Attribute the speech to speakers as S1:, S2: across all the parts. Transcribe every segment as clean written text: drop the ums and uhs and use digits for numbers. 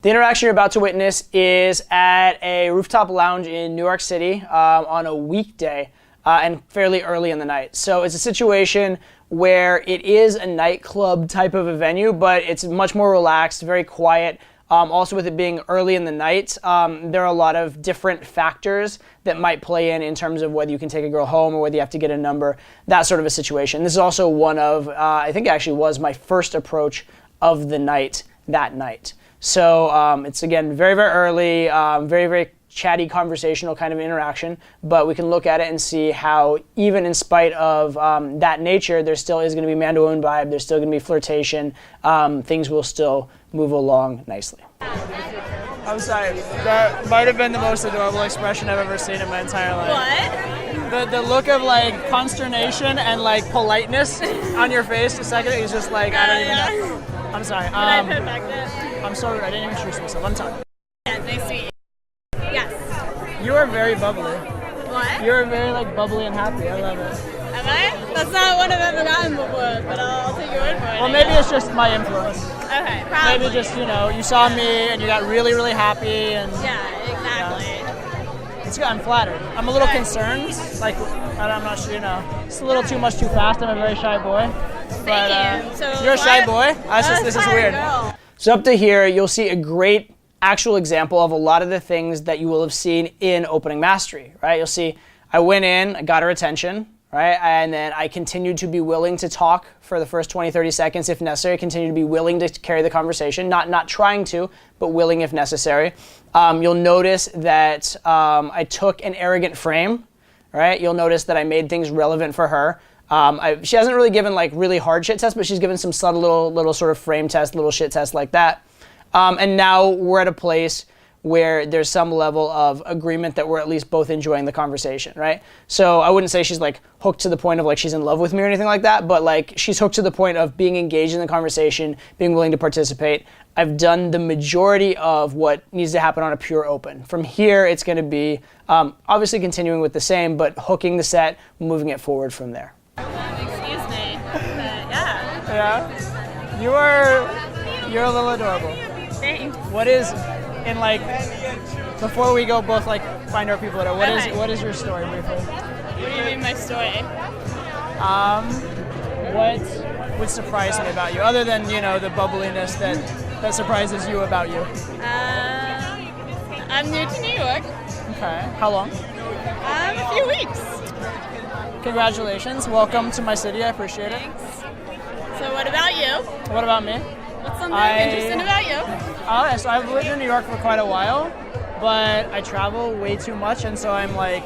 S1: The interaction you're about to witness is at a rooftop lounge in New York City on a weekday and fairly early in the night. So it's a situation where it is a nightclub type of a venue, but it's much more relaxed, very quiet. Also with it being early in the night, there are a lot of different factors that might play in terms of whether you can take a girl home or whether you have to get a number, that sort of a situation. This is also one of, I think it actually was my first approach of the night that night. So it's, again, very, very early, very, very chatty, conversational kind of interaction, but we can look at it and see how, even in spite of that nature, there still is going to be man-to-woman vibe, there's still going to be flirtation, things will still move along nicely. I'm sorry, that might have been the most adorable expression I've ever seen in my entire life.
S2: What?
S1: The look of like consternation and like politeness on your face a second, it's just like, I don't even know. I'm sorry.
S2: Did I perfect it?
S1: I'm sorry, I didn't introduce myself. I'm sorry.
S2: Yeah, nice to meet you. Yes.
S1: You are very bubbly.
S2: What?
S1: You're very like bubbly and happy. I love it.
S2: Am I? That's not one I've ever gotten before, but I'll take your word for it.
S1: Well, maybe it's just my influence.
S2: Okay, probably.
S1: Maybe just, you know, you saw me and you got really, really happy and...
S2: Yeah, exactly.
S1: It's good. I'm flattered. I'm a little concerned. Like, I'm not sure, you know, it's a little too much too fast. I'm a very shy boy.
S2: Thank you. So
S1: you're a shy boy? This is weird.
S2: Girl.
S1: So up to here, you'll see a great actual example of a lot of the things that you will have seen in opening mastery, right? You'll see I went in, I got her attention, right? And then I continued to be willing to talk for the first 20, 30 seconds if necessary, continue to be willing to carry the conversation, not trying to, but willing if necessary. You'll notice that I took an arrogant frame, right? You'll notice that I made things relevant for her. She hasn't really given like really hard shit tests, but she's given some subtle little sort of frame test, little shit test like that. And now we're at a place where there's some level of agreement that we're at least both enjoying the conversation, right? So I wouldn't say she's like hooked to the point of like she's in love with me or anything like that, but like she's hooked to the point of being engaged in the conversation, being willing to participate. I've done the majority of what needs to happen on a pure open. From here, it's going to be obviously continuing with the same, but hooking the set, moving it forward from there.
S2: Excuse me, but yeah.
S1: Yeah? You're a little adorable.
S2: Thanks.
S1: What is, in like, before we go both like find our people, what is your story briefly?
S2: What do you mean my story?
S1: What would surprise me about you, other than, you know, the bubbliness that surprises you about you?
S2: I'm new to New York.
S1: Okay. How long?
S2: A few weeks.
S1: Congratulations. Welcome to my city. I appreciate it.
S2: Thanks. So what about you?
S1: What about me?
S2: What's something interesting about you?
S1: Oh, so I've lived in New York for quite a while, but I travel way too much, and so I'm like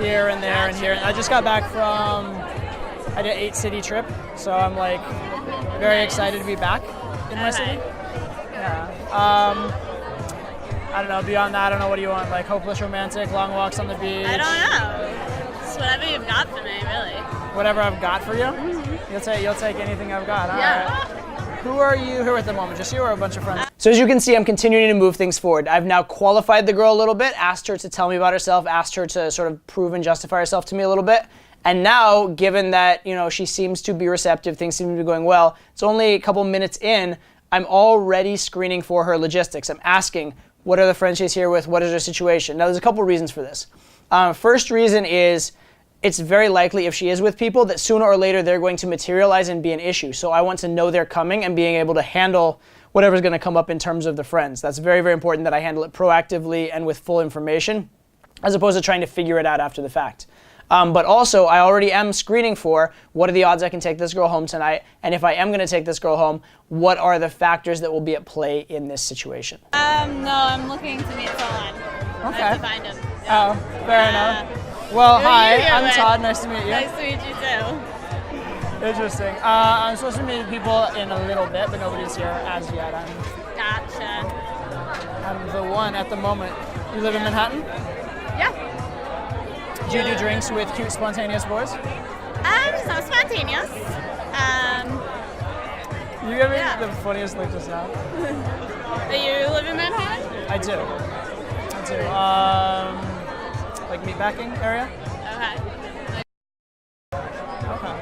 S1: here and there and here. I just got back from, I did an 8-city trip, so I'm like very excited to be back in my city. Yeah. I don't know, beyond that, I don't know, what do you want? Like hopeless romantic, long walks on the beach?
S2: I don't know. Just whatever you've got for me, really.
S1: Whatever I've got for you? Mm-hmm. You'll take anything I've got. All
S2: yeah.
S1: Right. Who are you here at the moment? Just you or a bunch of friends? So as you can see, I'm continuing to move things forward. I've now qualified the girl a little bit, asked her to tell me about herself, asked her to sort of prove and justify herself to me a little bit. And now, given that, you know, she seems to be receptive, things seem to be going well, it's only a couple minutes in, I'm already screening for her logistics. I'm asking, what are the friends she's here with? What is her situation? Now, there's a couple reasons for this. First reason is, it's very likely if she is with people that sooner or later they're going to materialize and be an issue. So I want to know they're coming and being able to handle whatever's going to come up in terms of the friends. That's very, very important that I handle it proactively and with full information, as opposed to trying to figure it out after the fact. But also, I already am screening for what are the odds I can take this girl home tonight, and if I am going to take this girl home, what are the factors that will be at play in this situation?
S2: No, I'm looking to meet someone.
S1: Okay.
S2: I have to find him. Yeah.
S1: Oh, fair enough. Well, hi, I'm Todd. Nice to meet you.
S2: Nice to meet you too.
S1: Interesting. I'm supposed to meet people in a little bit, but nobody's here as yet.
S2: Gotcha.
S1: I'm the one at the moment. You live in Manhattan?
S2: Yeah.
S1: Do you do drinks with cute, spontaneous boys?
S2: It's not spontaneous.
S1: You give me the funniest look just now.
S2: Do you live in Manhattan?
S1: I do. Like meatpacking area?
S2: Okay.
S1: Okay.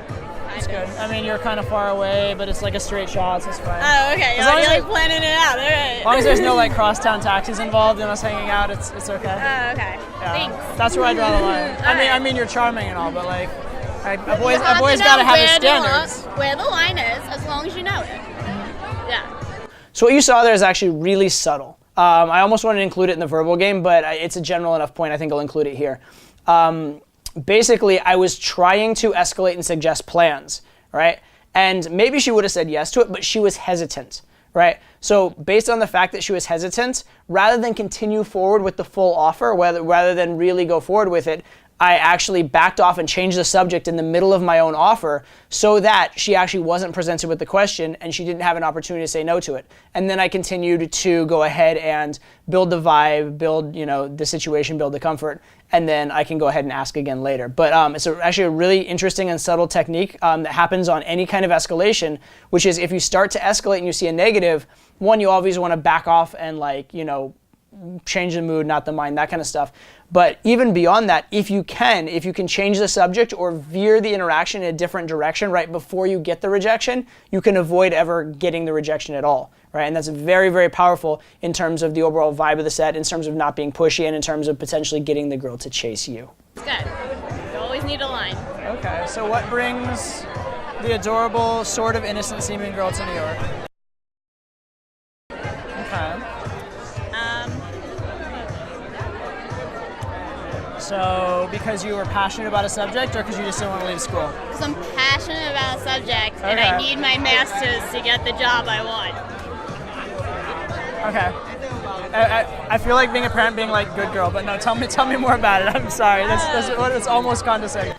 S2: Kind
S1: good. I mean, you're kind of far away, but it's like a straight shot, so it's fine.
S2: Oh, okay.
S1: As long as
S2: You're
S1: it-
S2: like planning it out. All right.
S1: As long as there's no like crosstown taxis involved and us hanging out, it's okay.
S2: Oh, okay.
S1: Yeah.
S2: Thanks.
S1: That's where I draw the line. I
S2: Alright.
S1: mean, you're charming and all, but like, a
S2: You
S1: boy's
S2: have to
S1: got to
S2: know
S1: have his
S2: where to
S1: standards.
S2: look, where the line is, as long as you know it. Yeah.
S1: So what you saw there is actually really subtle. I almost wanted to include it in the verbal game, but it's a general enough point. I think I'll include it here. Basically, I was trying to escalate and suggest plans, right? And maybe she would have said yes to it, but she was hesitant, right? So based on the fact that she was hesitant, rather than continue forward with the full offer, rather than really go forward with it, I actually backed off and changed the subject in the middle of my own offer so that she actually wasn't presented with the question and she didn't have an opportunity to say no to it. And then I continued to go ahead and build the vibe, build the situation, build the comfort, and then I can go ahead and ask again later. But it's actually a really interesting and subtle technique that happens on any kind of escalation, which is if you start to escalate and you see a negative, one, you always want to back off and change the mood, not the mind, that kind of stuff. But even beyond that, if you can change the subject or veer the interaction in a different direction right before you get the rejection, you can avoid ever getting the rejection at all, right? And that's very, very powerful in terms of the overall vibe of the set, in terms of not being pushy, and in terms of potentially getting the girl to chase you.
S2: It's good. You always need a line.
S1: Okay, so what brings the adorable, sort of innocent-seeming girl to New York? Okay. So, because you were passionate about a subject, or because you just didn't want to leave school?
S2: Because I'm passionate about a subject, and I need my master's to get the job I want.
S1: Okay. I feel like being a parent being like, good girl, but no, tell me more about it. I'm sorry. That's almost condescending.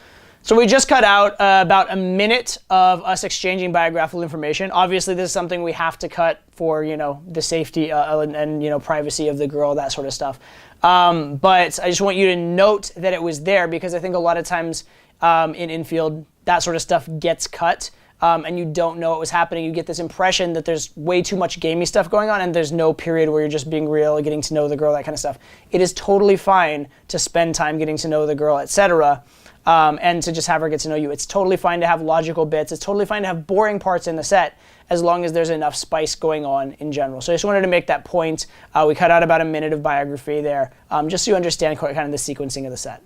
S1: So we just cut out about a minute of us exchanging biographical information. Obviously, this is something we have to cut for the safety and privacy of the girl, that sort of stuff. But I just want you to note that it was there, because I think a lot of times in Infield that sort of stuff gets cut. And you don't know what was happening. You get this impression that there's way too much gamey stuff going on, and there's no period where you're just being real, getting to know the girl, that kind of stuff. It is totally fine to spend time getting to know the girl, etc., and to just have her get to know you. It's totally fine to have logical bits. It's totally fine to have boring parts in the set, as long as there's enough spice going on in general. So I just wanted to make that point. We cut out about a minute of biography there, just so you understand kind of the sequencing of the set.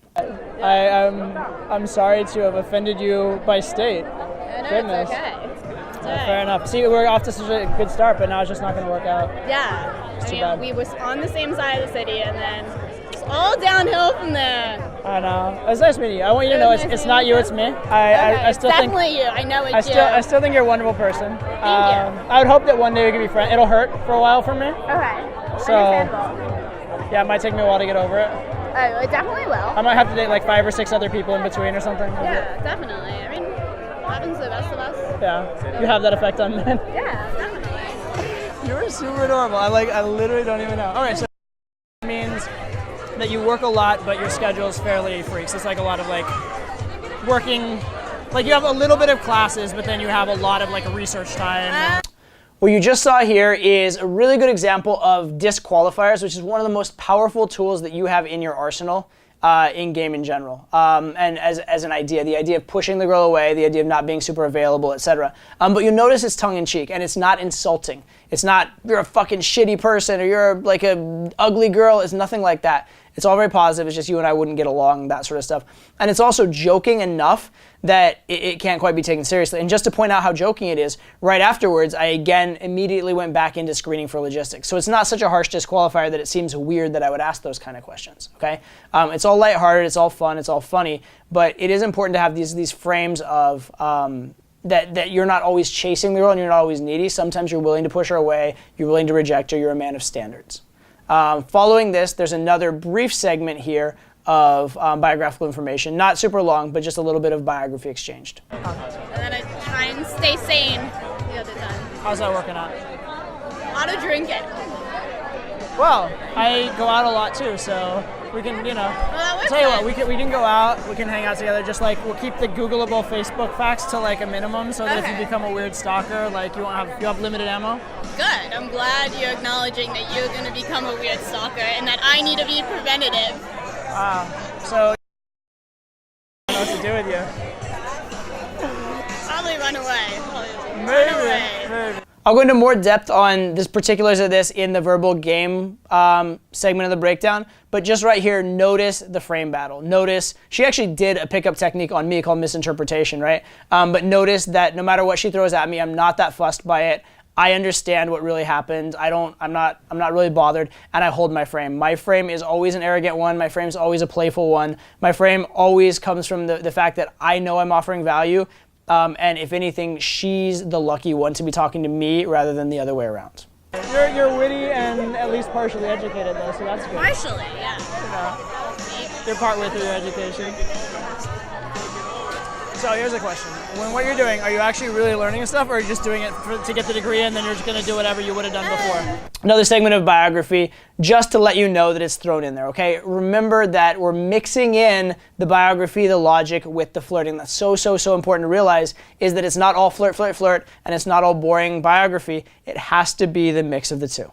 S1: I'm sorry to have offended you by state.
S2: No,
S1: Goodness.
S2: it's okay. It's all right.
S1: Fair enough. See, we're off to such a good start, but now it's just not going to work out.
S2: Yeah.
S1: too bad.
S2: We was on the same side of the city, and then it's all downhill from there.
S1: I know. It's nice meeting you. I want you to know it's not you, it's me. I still
S2: it's
S1: think
S2: definitely you. I know it's you.
S1: I still think you're a wonderful person.
S2: Thank you.
S1: I would hope that one day we could be friends. It'll hurt for a while for me.
S2: Okay.
S1: So,
S2: Understandable.
S1: yeah, it might take me a while to get over it.
S2: Oh, it definitely will.
S1: I might have to date like 5 or 6 other people in between or something.
S2: Yeah, definitely. I mean, it happens to the best of us.
S1: Yeah, you have that effect on men.
S2: Yeah, definitely.
S1: You're super adorable. I literally don't even know. All right, so it means that you work a lot, but your schedule is fairly free. So it's like a lot of like working, like you have a little bit of classes, but then you have a lot of like research time. What you just saw here is a really good example of disqualifiers, which is one of the most powerful tools that you have in your arsenal in game in general. And as an idea, the idea of pushing the girl away, the idea of not being super available, etc. But you'll notice it's tongue-in-cheek, and it's not insulting. It's not, you're a fucking shitty person, or you're like a ugly girl. It's nothing like that. It's all very positive. It's just you and I wouldn't get along, that sort of stuff. And it's also joking enough that it can't quite be taken seriously. And just to point out how joking it is, right afterwards, I again immediately went back into screening for logistics. So it's not such a harsh disqualifier that it seems weird that I would ask those kind of questions, okay? It's all lighthearted, it's all fun, it's all funny, but it is important to have these frames of that you're not always chasing the girl and you're not always needy. Sometimes you're willing to push her away, you're willing to reject her, you're a man of standards. Following this, there's another brief segment here of biographical information. Not super long, but just a little bit of biography exchanged.
S2: And then I try and stay sane the other time.
S1: How's that working out?
S2: A lot of drinking.
S1: Well, I go out a lot too, so we can,
S2: Well, that works
S1: tell you
S2: then.
S1: what, we can go out, we can hang out together, just like we'll keep the Googleable Facebook facts to like a minimum, so that if
S2: Okay.
S1: you become a weird stalker, like you have limited ammo.
S2: Good. I'm glad you're acknowledging that you're going to become a weird stalker and that I need to be preventative.
S1: So I don't know what to do with you.
S2: Probably run away.
S3: Maybe.
S2: Run away.
S1: I'll go into more depth on this particulars of this in the verbal game segment of the breakdown, but just right here, notice the frame battle. Notice, she actually did a pickup technique on me called misinterpretation, right? But notice that no matter what she throws at me, I'm not that fussed by it. I understand what really happened. I'm not really bothered, and I hold my frame. My frame is always an arrogant one. My frame is always a playful one. My frame always comes from the fact that I know I'm offering value, and if anything, she's the lucky one to be talking to me rather than the other way around.
S3: You're witty and at least partially educated though, so that's good.
S2: Partially, yeah.
S3: You're partway through your education.
S1: So here's a question.
S3: When what you're doing, are you actually really learning stuff, or are you just doing it to get the degree and then you're just going to do whatever you would have done before?
S1: Another segment of biography, just to let you know that it's thrown in there, okay? Remember that we're mixing in the biography, the logic with the flirting. That's so important to realize, is that it's not all flirt, and it's not all boring biography. It has to be the mix of the two.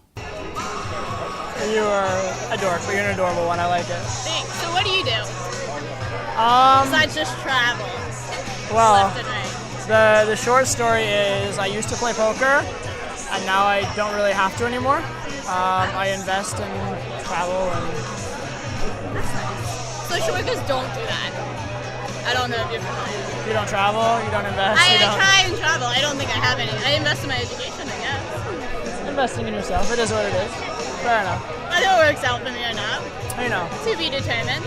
S3: You are a dork, but you're an adorable one. I like it.
S2: Thanks. So what do you do? Besides just travel.
S3: Well,
S2: Left and right.
S3: the short story is I used to play poker, and now I don't really have to anymore. I invest in travel and...
S2: Social workers don't do that. I don't know if you're familiar.
S3: You don't travel, you don't invest,
S2: I
S3: you don't...
S2: try and travel. I don't think I have any. I invest in my education, I guess.
S3: Investing in yourself, it is what it is. Fair enough.
S2: Whether it works out for me or not,
S3: You know,
S2: to be determined.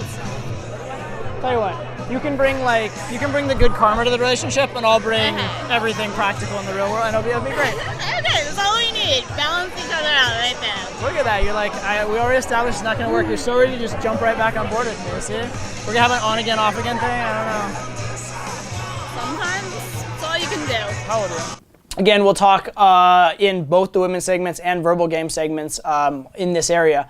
S3: tell you what, you can bring the good karma to the relationship, and I'll bring everything practical in the real world, and it'll be great.
S2: Okay, that's all we need. Balance each other out right there.
S3: Look at that, you're like, we already established it's not going to work. You're so ready to just jump right back on board with me, see? We're going to have an on again, off again thing, I don't know.
S2: Sometimes it's all you can do.
S3: How old are you?
S1: Again, we'll talk in both the women's segments and verbal game segments in this area.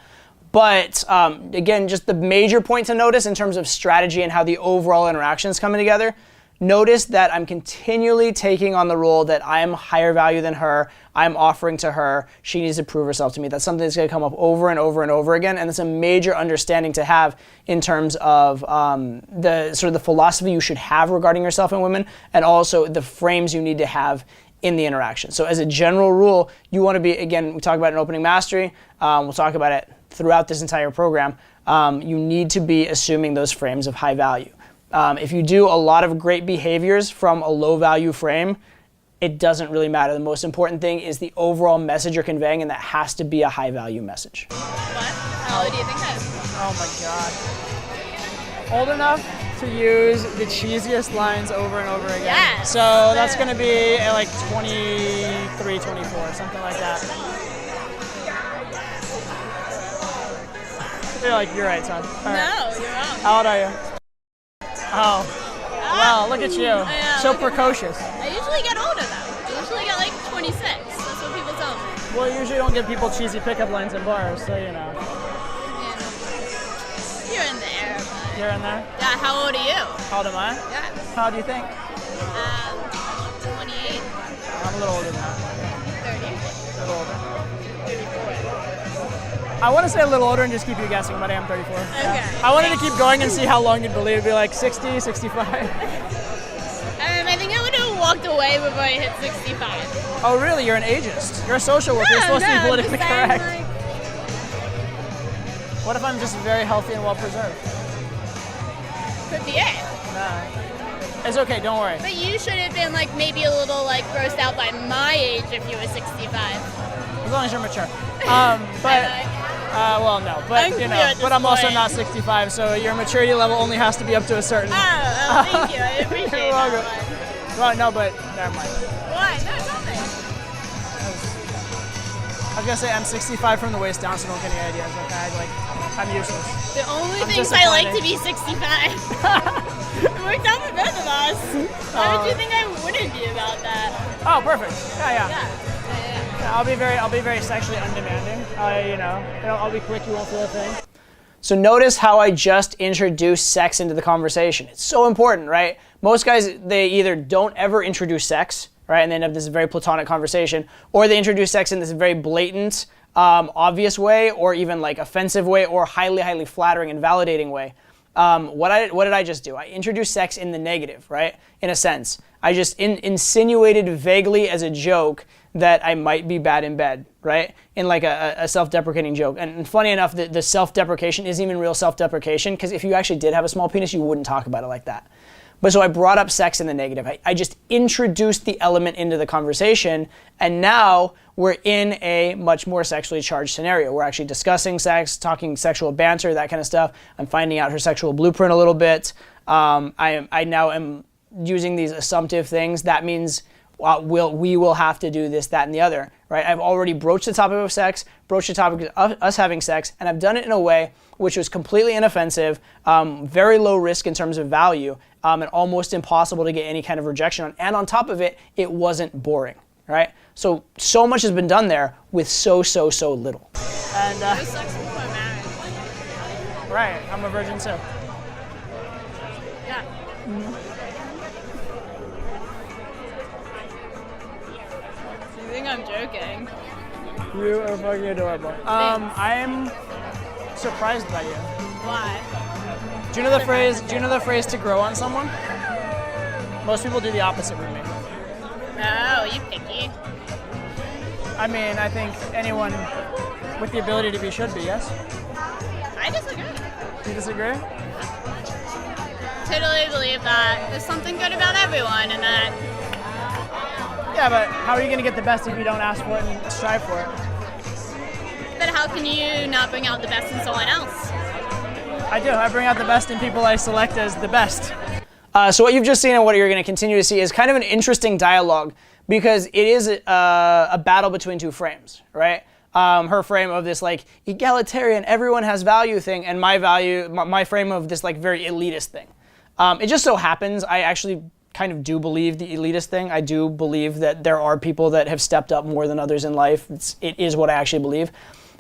S1: But again, just the major point to notice in terms of strategy and how the overall interaction is coming together, notice that I'm continually taking on the role that I am higher value than her. I'm offering to her. She needs to prove herself to me. That's something that's going to come up over and over and over again, and it's a major understanding to have in terms of the sort of the philosophy you should have regarding yourself and women, and also the frames you need to have in the interaction. So as a general rule, you want to be, again, we talk about an opening mastery. We'll talk about it throughout this entire program. You need to be assuming those frames of high value. If you do a lot of great behaviors from a low value frame, it doesn't really matter. The most important thing is the overall message you're conveying, and that has to be a high value message.
S2: What? How old do you think that is?
S3: Oh my God. Old enough to use the cheesiest lines over and over again.
S2: Yeah.
S3: So that's going to be at like 23, 24, something like that. You're right, son. All right.
S2: No, you're wrong.
S3: How old are you? Oh. Well, look at you.
S2: Yeah,
S3: So
S2: look at me.
S3: precocious.
S2: I usually get older though. I usually get like 26. That's what people tell me.
S3: Well, you usually don't give people cheesy pickup lines in bars, so you know.
S2: You're in there. But...
S3: You're in there?
S2: Yeah, how old are you?
S3: How old am I?
S2: Yeah.
S3: How old do you think?
S2: 28,
S3: I'm a little older than that.
S2: 30,
S3: A little older.
S2: 34.
S3: I want to say a little older and just keep you guessing, but I am 34.
S2: Okay.
S3: I wanted to keep going and see how long you'd believe. It'd be like 60, 65.
S2: I think I would have walked away before I hit 65.
S3: Oh, really? You're an ageist. You're a social worker. You're supposed to be politically correct. What if I'm just very healthy and well preserved?
S2: Could be it.
S3: No. It's okay. Don't worry.
S2: But you should have been like maybe a little like grossed out by my age if you were 65.
S3: As long as you're mature. Well, no, but
S2: I'm
S3: you
S2: clear
S3: know,
S2: at
S3: but
S2: this
S3: I'm also
S2: point.
S3: not 65, so your maturity level only has to be up to a certain.
S2: Oh, thank you. I appreciate
S3: You're
S2: that
S3: welcome.
S2: one.
S3: Well, no, but never mind.
S2: Why? No, nothing.
S3: I was gonna say I'm 65 from the waist down, so don't get any ideas. Okay, I'm useless.
S2: The only
S3: I'm
S2: things I like to
S3: disappointed.
S2: be 65. It worked out for both of us. Why would you think I wouldn't be about that?
S3: Oh, perfect. Yeah.
S2: Yeah.
S3: I'll be very sexually undemanding. I'll be quick. You won't feel a thing.
S1: So notice how I just introduced sex into the conversation. It's so important, right? Most guys, they either don't ever introduce sex, right, and they end up this very platonic conversation, or they introduce sex in this very blatant, obvious way, or even like offensive way, or highly, highly flattering and validating way. what did I just do? I introduced sex in the negative, right? In a sense. I just insinuated vaguely as a joke that I might be bad in bed, right? In like a self-deprecating joke. And funny enough, the self-deprecation isn't even real self-deprecation, because if you actually did have a small penis, you wouldn't talk about it like that. But so I brought up sex in the negative. I just introduced the element into the conversation, and now we're in a much more sexually charged scenario. We're actually discussing sex, talking sexual banter, that kind of stuff. I'm finding out her sexual blueprint a little bit. I now am using these assumptive things. That means we will have to do this, that, and the other, right? I've already broached the topic of sex, broached the topic of us having sex, and I've done it in a way which was completely inoffensive, very low risk in terms of value, and almost impossible to get any kind of rejection on. And on top of it, it wasn't boring, right? So much has been done there with so little.
S3: And
S2: Who sucks before marriage?
S3: right, I'm a virgin too.
S2: Yeah. You think I'm joking?
S3: You are fucking adorable. I'm surprised by you.
S2: Why?
S3: Do you know the phrase? Do you know the phrase "to grow on someone"? Most people do the opposite with me.
S2: Oh, you picky.
S3: I mean, I think anyone with the ability to be should be. Yes.
S2: I disagree.
S3: Do you disagree?
S2: Totally believe that there's something good about everyone, and that
S3: Yeah, but how are you going to get the best if you don't ask for it and strive for it?
S2: but how can you not bring out the best in someone else?
S3: I do. I bring out the best in people I select as the best.
S1: So what you've just seen and what you're going to continue to see is kind of an interesting dialogue, because it is a battle between two frames, right? Her frame of this like egalitarian, everyone has value thing, and my frame of this like very elitist thing. It just so happens I actually kind of do believe the elitist thing. I do believe that there are people that have stepped up more than others in life. It is what I actually believe.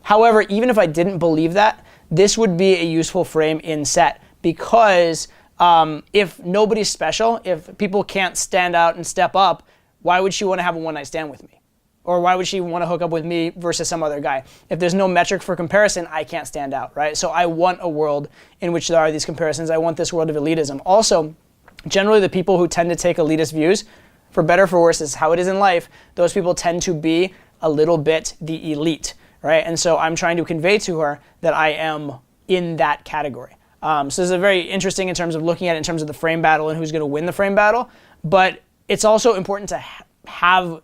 S1: However, even if I didn't believe that, this would be a useful frame in set, because if nobody's special, if people can't stand out and step up, why would she want to have a one-night stand with me? Or why would she want to hook up with me versus some other guy? If there's no metric for comparison, I can't stand out, right? So I want a world in which there are these comparisons. I want this world of elitism. Also, generally the people who tend to take elitist views, for better or for worse, is how it is in life, those people tend to be a little bit the elite, right? And so I'm trying to convey to her that I am in that category. So this is very interesting in terms of looking at it in terms of the frame battle and who's going to win the frame battle, but it's also important to have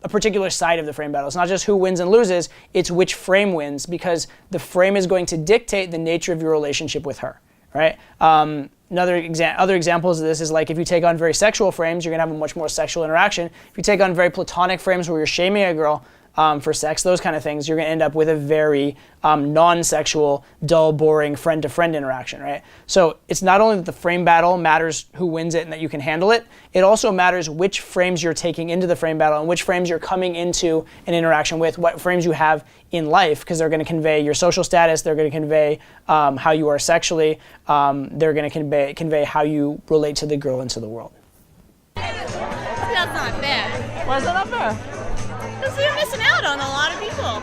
S1: a particular side of the frame battle. It's not just who wins and loses, it's which frame wins, because the frame is going to dictate the nature of your relationship with her, right? Other examples of this is like if you take on very sexual frames, you're going to have a much more sexual interaction. If you take on very platonic frames where you're shaming a girl for sex, those kind of things, you're going to end up with a very non-sexual, dull, boring friend-to-friend interaction, right? So it's not only that the frame battle matters who wins it and that you can handle it, it also matters which frames you're taking into the frame battle and which frames you're coming into an interaction with, what frames you have in life, because they're going to convey your social status, they're going to convey how you are sexually, they're going to convey how you relate to the girl and to the world.
S2: That's not fair.
S3: Why is that not fair?
S2: Because you're missing out on a lot of people.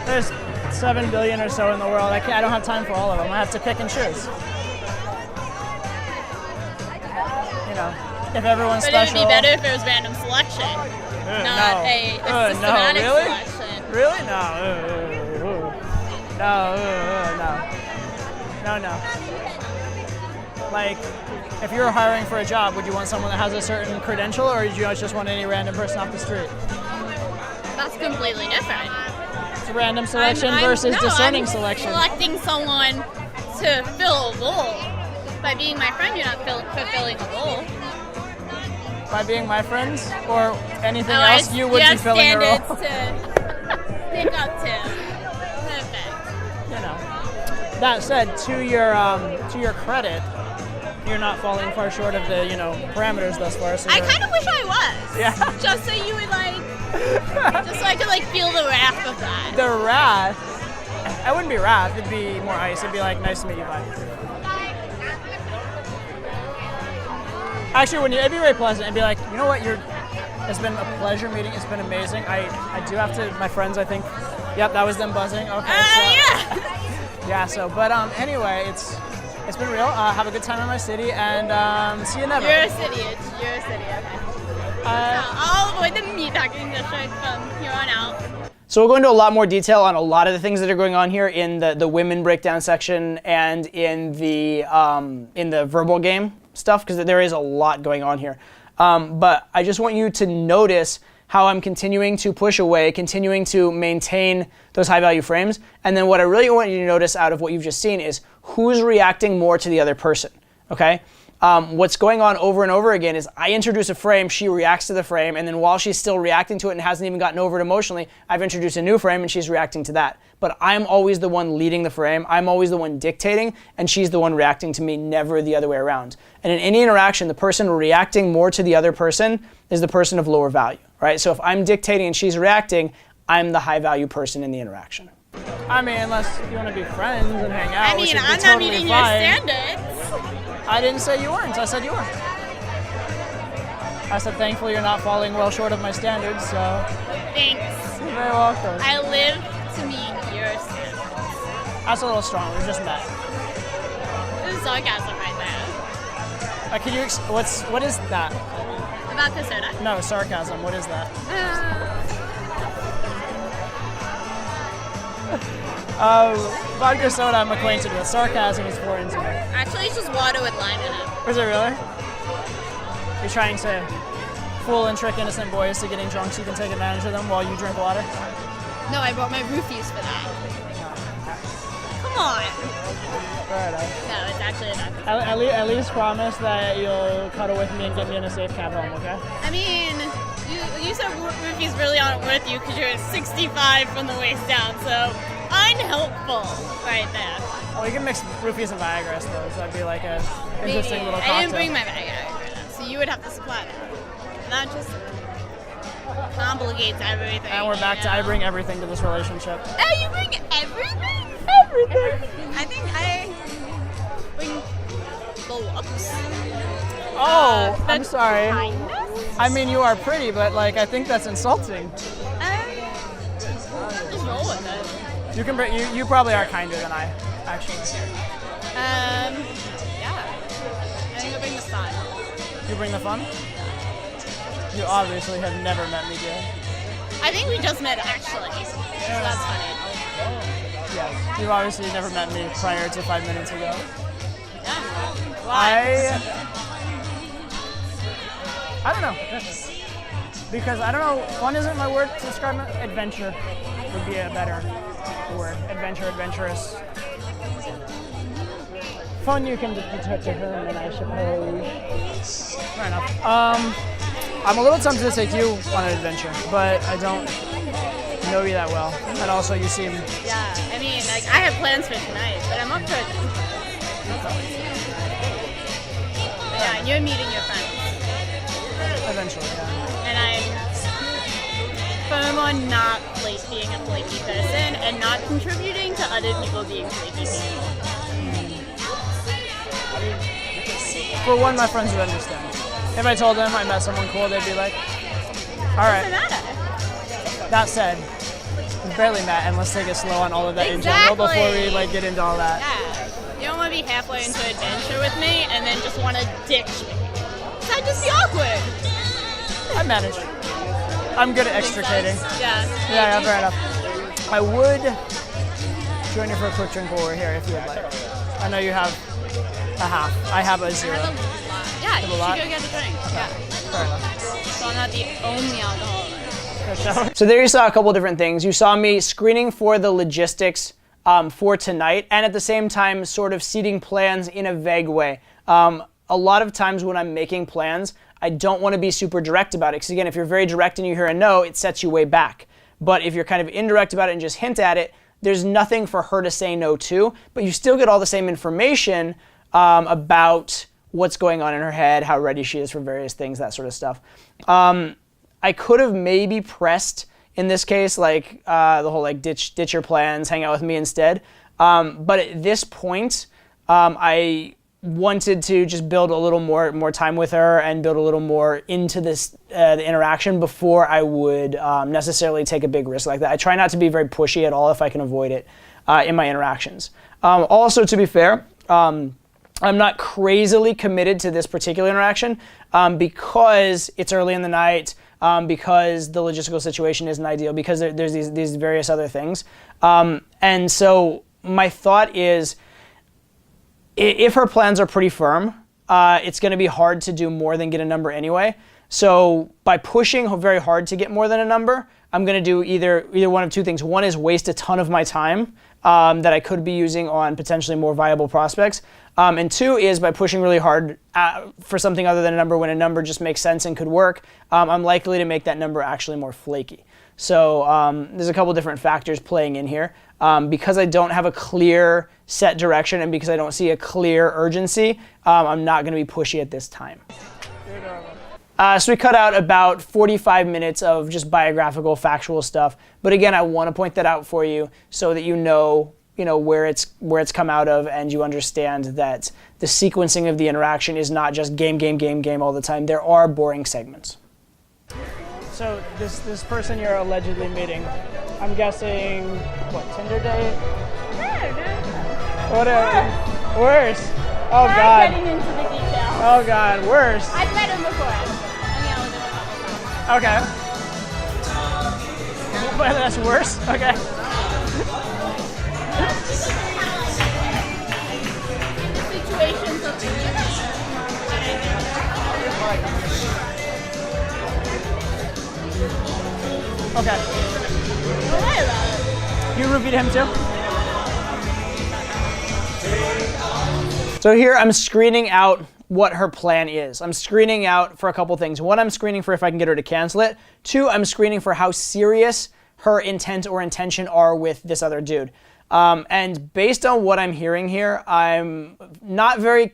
S3: There's 7 billion or so in the world. I don't have time for all of them. I have to pick and choose. You know, if everyone's
S2: But
S3: special.
S2: it would be better if it was random selection, not a systematic selection.
S3: Really? No. No. Like, if you're hiring for a job, would you want someone that has a certain credential, or would you just want any random person off the street?
S2: That's completely different.
S3: It's random selection versus discerning selection.
S2: Selecting someone to fill a role. By being my friend, you're not fulfilling a role.
S3: By being my friends, or anything else, you would be filling a role.
S2: You have standards to pick up to. Perfect.
S3: You know. That said, to your credit, you're not falling far short of the parameters thus far. So
S2: I kind of wish I was.
S3: Yeah.
S2: Just so you would just so I could feel the wrath of that.
S3: The wrath. I wouldn't be wrath. It'd be more ice. It'd be like, nice to meet you, bye. Actually, it'd be very pleasant. It'd be like, you know what? It's been a pleasure meeting. It's been amazing. I do have to. My friends, I think. Yep, that was them buzzing. Okay. So,
S2: Yeah.
S3: yeah. So, but anyway, it's. It's been real. Have a good time in my city, and see you never.
S2: Your city. It's your city. Okay. I'll avoid the meatpacking district from here on out.
S1: So we'll go into a lot more detail on a lot of the things that are going on here in the women breakdown section and in the verbal game stuff, because there is a lot going on here. But I just want you to notice how I'm continuing to push away, continuing to maintain those high value frames. And then what I really want you to notice out of what you've just seen is who's reacting more to the other person, okay? What's going on over and over again is I introduce a frame, she reacts to the frame, and then while she's still reacting to it and hasn't even gotten over it emotionally, I've introduced a new frame and she's reacting to that. But I'm always the one leading the frame, I'm always the one dictating, and she's the one reacting to me, never the other way around. And in any interaction, the person reacting more to the other person is the person of lower value, right? So if I'm dictating and she's reacting, I'm the high value person in the interaction.
S3: I mean, unless you want to be friends and hang out,
S2: I mean,
S3: which would be
S2: I'm not
S3: totally
S2: meeting
S3: fine.
S2: your standards.
S3: I didn't say you weren't. I said you were. I said thankfully you're not falling well short of my standards, so
S2: Thanks.
S3: you're very welcome.
S2: I live to meet your standards.
S3: That's a little strong. We just met.
S2: This is sarcasm right there.
S3: Can you? What is that?
S2: About the soda.
S3: No, sarcasm. What is that? Vodka soda I'm acquainted with. Sarcasm is foreign to me.
S2: Actually, it's just water with lime in it.
S3: Is it really? You're trying to fool and trick innocent boys to getting drunk so you can take advantage of them while you drink water?
S2: No, I brought my roofies for that. Come on.
S3: Fair enough.
S2: No, it's actually enough.
S3: At least promise that you'll cuddle with me and get me in a safe cab home, okay?
S2: I mean, you said roofies really aren't worth you because you're 65 from the waist down, so unhelpful right there.
S3: Well, you can mix roofies and Viagra, I suppose. That'd be like a interesting little cocktail.
S2: I didn't bring my bag out, so you would have to supply that. That just complicates everything.
S3: And we're back to I bring everything to this relationship.
S2: Oh, you bring everything?
S3: Everything.
S2: I think I bring the looks.
S3: Oh, I'm sorry.
S2: Kindness?
S3: I mean, you are pretty, but like I think that's insulting.
S2: Just roll with it.
S3: You can bring. You probably are kinder than I, actually.
S2: Yeah. I think I bring the sun.
S3: You bring the fun. You obviously have never met me, dear.
S2: I think we just met actually. So that's funny.
S3: Yes. You obviously never met me prior to 5 minutes ago.
S2: Yeah. Why?
S3: I don't know. Because I don't know, fun isn't my word to describe it. Adventure would be a better word. Adventure, adventurous. Fun you can determine, I suppose. Fair enough. I'm a little tempted to take you on an adventure, but I don't know you that well. And also you seem...
S2: Yeah, I mean, like, I have plans for tonight, but I'm up for adventure. Yeah, and you're meeting your friends.
S3: Eventually, yeah.
S2: And I'm firm on not being a flaky person and not contributing to other people being flaky people.
S3: For one, my friends would understand. If I told them I met someone cool, they'd be like, all right.
S2: What's the matter?
S3: That said, we barely met, and let's take it slow on all of that in general before we like get into all that.
S2: Yeah. You don't want to be halfway into an adventure with me and then just want to ditch me. That'd just be awkward.
S3: I manage. I'm good at extricating.
S2: Yeah.
S3: Yeah, fair enough. I would join you for a quick drink while we're here if you would like. I know you have a half. I have a zero.
S2: I have a lot. Yeah, you should
S3: lot?
S2: go get a drink. Yeah.
S3: Fair enough.
S2: So I'm not the only alcoholic.
S1: So there you saw a couple different things. You saw me screening for the logistics for tonight, and at the same time sort of seeding plans in a vague way. A lot of times when I'm making plans, I don't want to be super direct about it, because again, if you're very direct and you hear a no, it sets you way back. But if you're kind of indirect about it and just hint at it, there's nothing for her to say no to, but you still get all the same information about what's going on in her head, how ready she is for various things, that sort of stuff. I could have maybe pressed, in this case, like the whole like ditch your plans, hang out with me instead. But at this point, I wanted to just build a little more time with her and build a little more into this the interaction before I would necessarily take a big risk like that. I try not to be very pushy at all if I can avoid it in my interactions. Also, to be fair, I'm not crazily committed to this particular interaction because it's early in the night, because the logistical situation isn't ideal, because there's these various other things. And so my thought is, if her plans are pretty firm, it's going to be hard to do more than get a number anyway. So by pushing very hard to get more than a number, I'm going to do either one of two things. One is waste a ton of my time that I could be using on potentially more viable prospects. And two is by pushing really hard for something other than a number when a number just makes sense and could work, I'm likely to make that number actually more flaky. So there's a couple different factors playing in here. Because I don't have a clear set direction and because I don't see a clear urgency, I'm not going to be pushy at this time. So we cut out about 45 minutes of just biographical, factual stuff. But again, I want to point that out for you so that you know where it's come out of, and you understand that the sequencing of the interaction is not just game all the time. There are boring segments.
S3: So this person you're allegedly meeting, I'm guessing, what, Tinder date?
S2: No.
S3: Worse. Oh
S2: I'm
S3: God.
S2: getting into the details.
S3: Oh God, worse.
S2: I've met him before.
S3: Okay. But that's worse? Okay.
S2: Situations of
S3: Okay. You roofied him too?
S1: So here I'm screening out what her plan is. I'm screening out for a couple things. One, I'm screening for if I can get her to cancel it. Two, I'm screening for how serious her intent or intention are with this other dude. And based on what I'm hearing here, I'm not very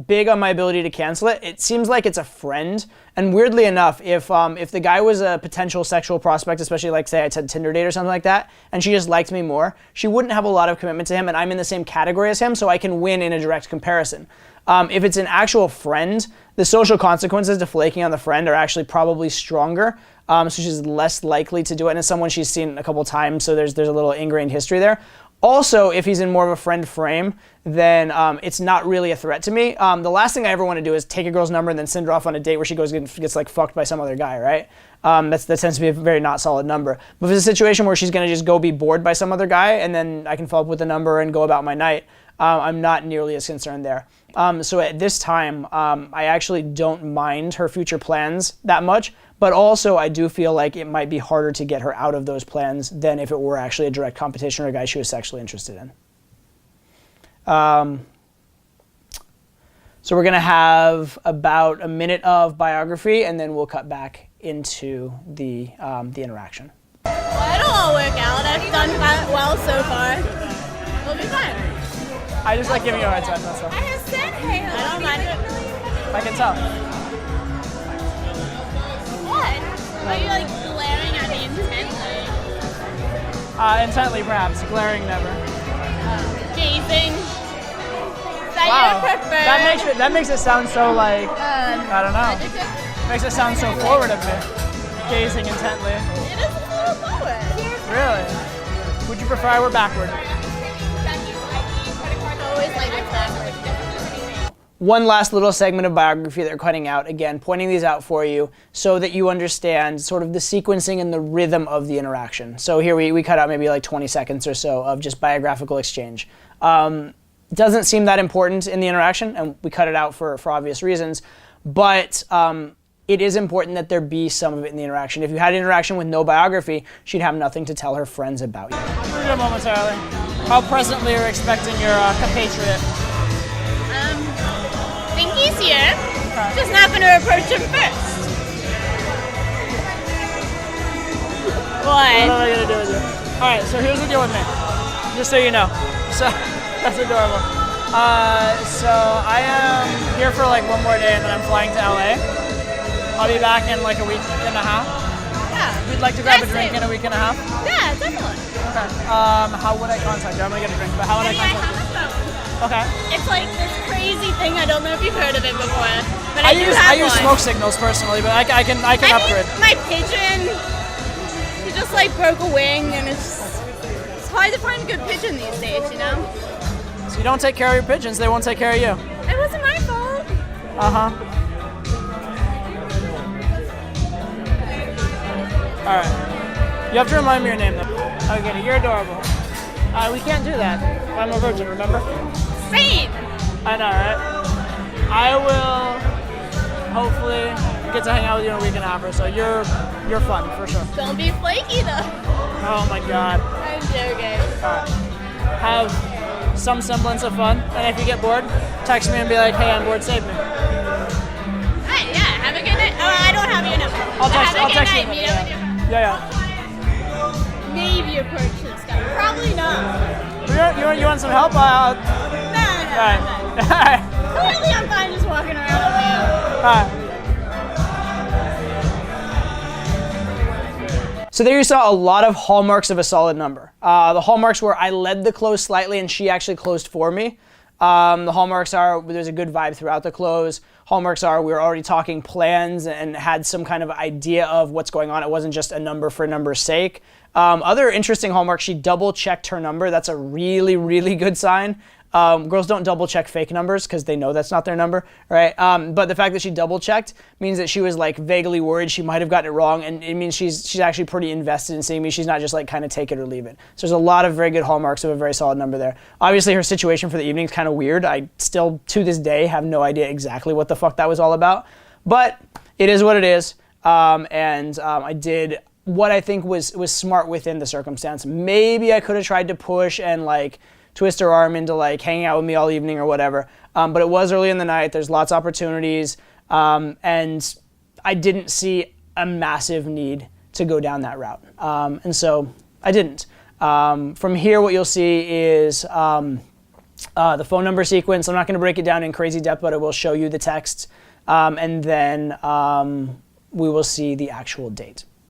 S1: big on my ability to cancel it. It seems like it's a friend. And weirdly enough, if the guy was a potential sexual prospect, especially like say I said Tinder date or something like that, and she just liked me more, she wouldn't have a lot of commitment to him, and I'm in the same category as him, so I can win in a direct comparison. If it's an actual friend, the social consequences to flaking on the friend are actually probably stronger, so she's less likely to do it, and it's someone she's seen a couple times, so there's a little ingrained history there. Also, if he's in more of a friend frame, then it's not really a threat to me. The last thing I ever want to do is take a girl's number and then send her off on a date where she gets like fucked by some other guy, right? That tends to be a very not solid number. But if it's a situation where she's going to just go be bored by some other guy and then I can follow up with the number and go about my night, I'm not nearly as concerned there. So at this time, I actually don't mind her future plans that much, but also I do feel like it might be harder to get her out of those plans than if it were actually a direct competition or a guy she was sexually interested in. So we're going to have about a minute of biography, and then we'll cut back into the interaction.
S2: Well, it'll all work out. I've done that well so far. It'll be fine.
S3: I just like giving you a hard time, that's all.
S2: I have said hey. I don't mind it.
S3: I can tell.
S2: What? Are you like glaring at me intently?
S3: Intently perhaps, glaring never.
S2: Gazing. Is that
S3: Wow,
S2: your preferred?
S3: that makes it sound so like, I don't know. Makes it sound so forward of me. Gazing intently.
S2: It is a little forward.
S3: Really? Would you prefer I were backward?
S2: Always like it backward.
S1: One last little segment of biography that we're cutting out, again, pointing these out for you so that you understand sort of the sequencing and the rhythm of the interaction. So here we cut out maybe like 20 seconds or so of just biographical exchange. Doesn't seem that important in the interaction, and we cut it out for obvious reasons, but it is important that there be some of it in the interaction. If you had an interaction with no biography, she'd have nothing to tell her friends about you.
S3: Here momentarily. How presently are you expecting your compatriot?
S2: I think he's here. Okay. Just not going to approach him first. What?
S3: What am I going to do with you? Alright, so here's the deal with me. Just so you know. So, that's adorable. So I am here for like one more day and then I'm flying to LA. I'll be back in like a week and a half.
S2: Yeah.
S3: We'd like to grab a drink in a week and a half.
S2: Yeah, definitely.
S3: Okay. How would I contact you? I'm going to get a drink, but how would I
S2: I
S3: contact
S2: have a phone.
S3: you? Okay.
S2: It's like this crazy thing. I don't know if you've heard of it before, but
S3: I
S2: do
S3: use
S2: have one.
S3: smoke signals personally, but I can upgrade.
S2: My pigeon, he just like broke a wing, and it's hard to find a good pigeon these days, you know.
S3: So you don't take care of your pigeons, they won't take care of you.
S2: It wasn't my fault.
S3: Uh-huh. All right. You have to remind me your name, though. Okay, you're adorable. We can't do that. I'm a virgin, remember?
S2: Same.
S3: I know, right? I will hopefully get to hang out with you in a week and a half or so. You're fun, for sure.
S2: Don't be flaky, though.
S3: Oh, my God.
S2: I'm joking.
S3: All right. Have some semblance of fun, and if you get bored, text me and be like, hey, I'm bored, save me.
S2: Hey, yeah, have a good night. Oh, I don't have your number.
S3: I'll text you.
S2: Night. Meet up with you.
S3: Yeah.
S2: Maybe approach this guy. Probably not.
S3: You want some help?
S2: No.
S3: All right.
S2: Clearly, I'm fine just walking around with you.
S3: All right.
S1: So there you saw a lot of hallmarks of a solid number. The hallmarks were I led the close slightly and she actually closed for me. The hallmarks are there's a good vibe throughout the close. Hallmarks are we were already talking plans and had some kind of idea of what's going on. It wasn't just a number for number's sake. Other interesting hallmarks, she double checked her number. That's a really, really good sign. Girls don't double check fake numbers because they know that's not their number, right? But the fact that she double checked means that she was like vaguely worried she might have gotten it wrong, and it means she's actually pretty invested in seeing me. She's not just like kind of take it or leave it. So there's a lot of very good hallmarks of a very solid number there. Obviously her situation for the evening is kind of weird. I still to this day have no idea exactly what the fuck that was all about, but it is what it is. I did what I think was smart within the circumstance. Maybe I could have tried to push and like twist her arm into like hanging out with me all evening or whatever. But it was early in the night. There's lots of opportunities. And I didn't see a massive need to go down that route. And so I didn't. From here, what you'll see is the phone number sequence. I'm not going to break it down in crazy depth, but I will show you the text. And then we will see the actual date.